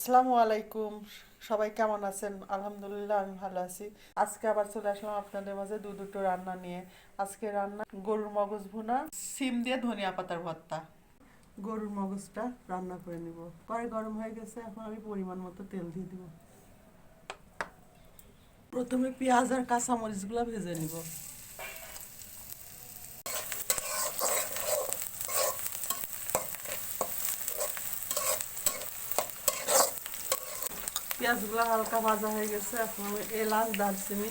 আসসালামু আলাইকুম। সবাই কেমন আছেন? আলহামদুলিল্লাহ, আমি ভালো আছি। আজকে আবার চলে আসলাম আপনাদের মাঝে দুটো রান্না নিয়ে। আজকে রান্না গরুর মগজ ভুনা, সিম দিয়ে ধনিয়া পাতার ভর্তা। গরুর মগজটা রান্না করে নিব। কড়াই গরম হয়ে গেছে, এখন আমি পরিমাণ মতো তেল দিয়ে দিব। প্রথমে পেঁয়াজ আর কাঁচামরিচগুলো ভেজে নিব। পেঁয়াজগুলো হালকা ভাজা হয়ে গেছে, এখন আমি এলাচ, দারচিনি,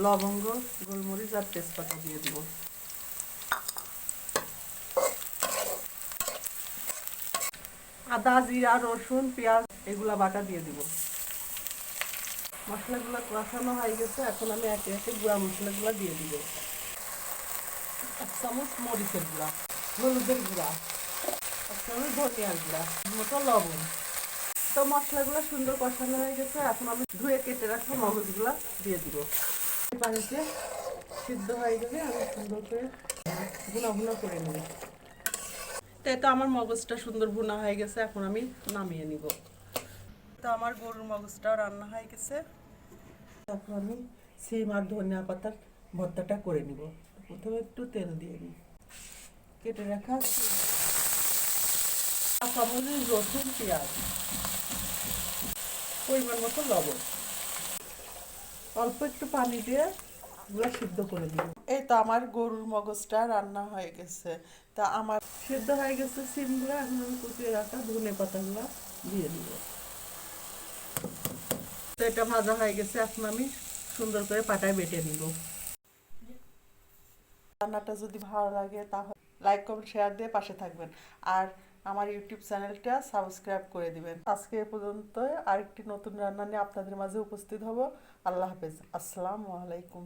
লবঙ্গ, গোলমরিচ আর তেজপাতা দিয়ে দিব। আদা, জিরা, রসুন, পেঁয়াজ এগুলা বাটা দিয়ে দিব। মশলাগুলো কষানো হয়ে গেছে, এখন আমি একে একে গুঁড়া মশলাগুলো দিয়ে দিব। এক চামচ মরিচের গুঁড়া, হলুদের গুঁড়া, এক চামচ ধনিয়ার গুঁড়া, মতো লবণ। তো মশলাগুলো সুন্দর কষানো হয়ে গেছে, এখন আমি ধুয়ে কেটে রাখা মগজগুলো দিয়ে দিব। পানিতে সিদ্ধ হয়ে গেলে আমি সুন্দর করে ভুনা ভুনা করে নেব। তাই তো আমার মগজটা সুন্দর ভুনা হয়ে গেছে, এখন আমি নামিয়ে নিব। তো আমার গরুর মগজটাও রান্না হয়ে গেছে। তারপর আমি সিম আর ধনিয়া পাতার ভর্তাটা করে নিব। প্রথমে একটু তেল দিয়ে নিই। কেটে রাখা কাঁচামরিচ, রসুন, পেঁয়াজ, পরিমাণ মতো লবণ, অল্প একটু পানি দিয়ে এগুলো সিদ্ধ করে দিব। এই তো আমার গরুর মগজটা রান্না হয়ে গেছে। তা আমার সিদ্ধ হয়ে গেছে সিমগুলো, এখন আমি কুচিয়ে রাখা ধনে পাতাগুলো দিয়ে দিব। তো এটা ভাজা হয়ে গেছে, এখন আমি সুন্দর করে পাটায় বেটে নিব। রান্নাটা যদি ভালো লাগে তাহলে লাইক, কমেন্ট, শেয়ার দিয়ে পাশে থাকবেন। আর আমার ইউটিউব চ্যানেলটা সাবস্ক্রাইব করে দিবেন। আজকে এ পর্যন্ত। আরেকটি নতুন রান্না নিয়ে আপনাদের মাঝে উপস্থিত হব। আল্লাহ হাফেজ। আসসালামু আলাইকুম।